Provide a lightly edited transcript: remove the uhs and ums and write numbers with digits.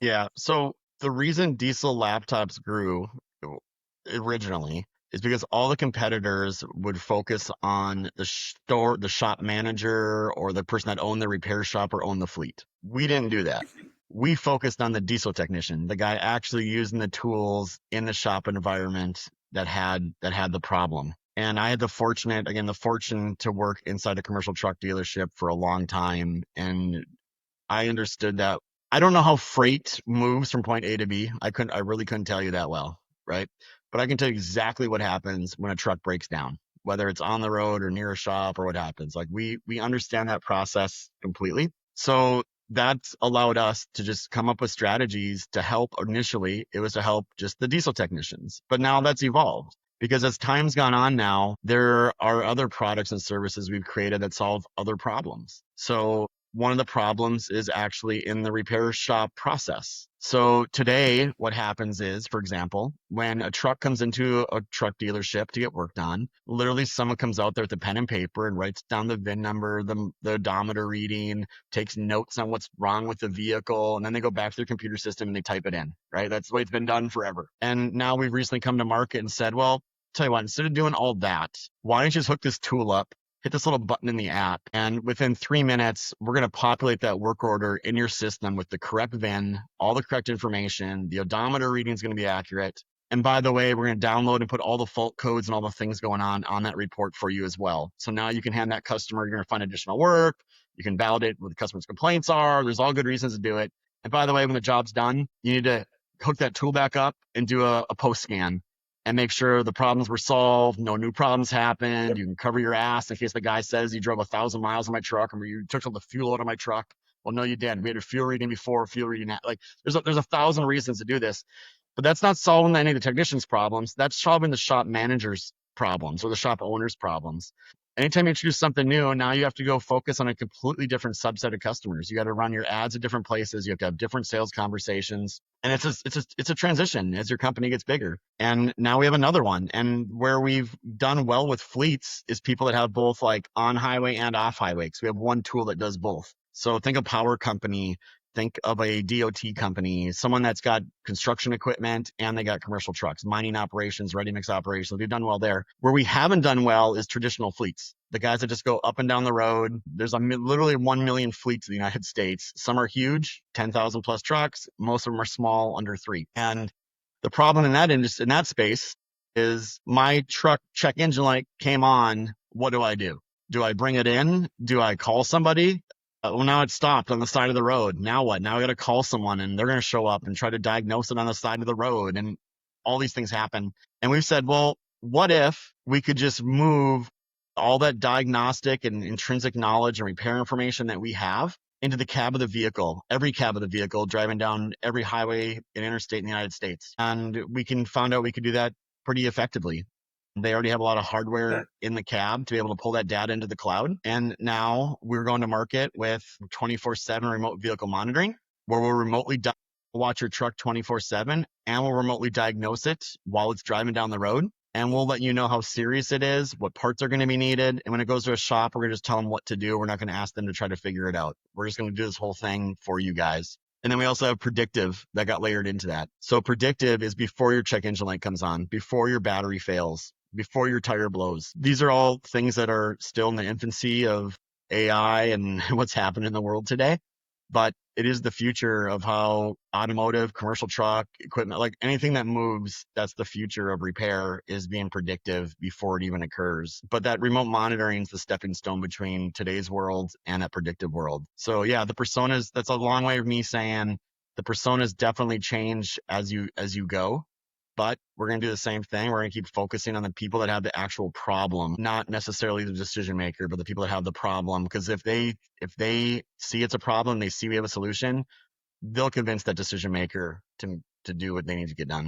Yeah. So the reason diesel laptops grew originally is because all the competitors would focus on the shop manager, or the person that owned the repair shop or owned the fleet. We didn't do that. We focused on the diesel technician, the guy actually using the tools in the shop environment that had the problem. And I had the fortune to work inside a commercial truck dealership for a long time, and I understood that. I don't know how freight moves from point A to B. I really couldn't tell you that well, right? But I can tell you exactly what happens when a truck breaks down, whether it's on the road or near a shop or what happens. Like we understand that process completely. So that's allowed us to just come up with strategies to help. Initially, it was to help just the diesel technicians, but now that's evolved. Because as time's gone on now, there are other products and services we've created that solve other problems. So one of the problems is actually in the repair shop process. So today, what happens is, for example, when a truck comes into a truck dealership to get worked on, literally someone comes out there with a pen and paper and writes down the VIN number, the odometer reading, takes notes on what's wrong with the vehicle, and then they go back to their computer system and they type it in, right? That's the way it's been done forever. And now we've recently come to market and said, well, tell you what, instead of doing all that, why don't you just hook this tool up, hit this little button in the app, and within 3 minutes, we're going to populate that work order in your system with the correct VIN, all the correct information. The odometer reading is going to be accurate. And by the way, we're going to download and put all the fault codes and all the things going on that report for you as well. So now you can hand that customer, you're going to find additional work. You can validate what the customer's complaints are. There's all good reasons to do it. And by the way, when the job's done, you need to hook that tool back up and do a post scan and make sure the problems were solved, no new problems happened. Yep. You can cover your ass in case the guy says you drove 1,000 miles on my truck or you took all the fuel out of my truck. Well, no, you didn't. We had a fuel reading before, fuel reading. Like there's a thousand reasons to do this, but that's not solving any of the technicians' problems. That's solving the shop manager's problems or the shop owner's problems. Anytime you introduce something new, now you have to go focus on a completely different subset of customers. You got to run your ads at different places. You have to have different sales conversations, and it's a transition as your company gets bigger. And now we have another one. And where we've done well with fleets is people that have both like on highway and off highway. Because we have one tool that does both. So think of power company, think of a DOT company, someone that's got construction equipment and they got commercial trucks, mining operations, ready mix operations. We've done well there. Where we haven't done well is traditional fleets. The guys that just go up and down the road. There's literally 1 million fleets in the United States. Some are huge, 10,000 plus trucks. Most of them are small, under three. And the problem in that space is my truck check engine light came on. What do I do? Do I bring it in? Do I call somebody? Well, now it's stopped on the side of the road. Now what? Now I got to call someone and they're going to show up and try to diagnose it on the side of the road. And all these things happen. And we've said, well, what if we could just move all that diagnostic and intrinsic knowledge and repair information that we have into the cab of the vehicle, every cab of the vehicle, driving down every highway and interstate in the United States. And we can find out we could do that pretty effectively. They already have a lot of Yeah. hardware in the cab to be able to pull that data into the cloud. And now we're going to market with 24/7 remote vehicle monitoring, where we'll watch your truck 24/7 and we'll remotely diagnose it while it's driving down the road. And we'll let you know how serious it is, what parts are going to be needed. And when it goes to a shop, we're going to just tell them what to do. We're not going to ask them to try to figure it out. We're just going to do this whole thing for you guys. And then we also have predictive that got layered into that. So predictive is before your check engine light comes on, before your battery fails, before your tire blows. These are all things that are still in the infancy of AI and what's happening in the world today. But it is the future of how automotive, commercial truck, equipment, like anything that moves, that's the future of repair, is being predictive before it even occurs. But that remote monitoring is the stepping stone between today's world and that predictive world. So yeah, the personas, that's a long way of me saying the personas definitely change as you go. But we're going to do the same thing. We're going to keep focusing on the people that have the actual problem, not necessarily the decision maker, but the people that have the problem. Because if they see it's a problem, they see we have a solution, they'll convince that decision maker to do what they need to get done.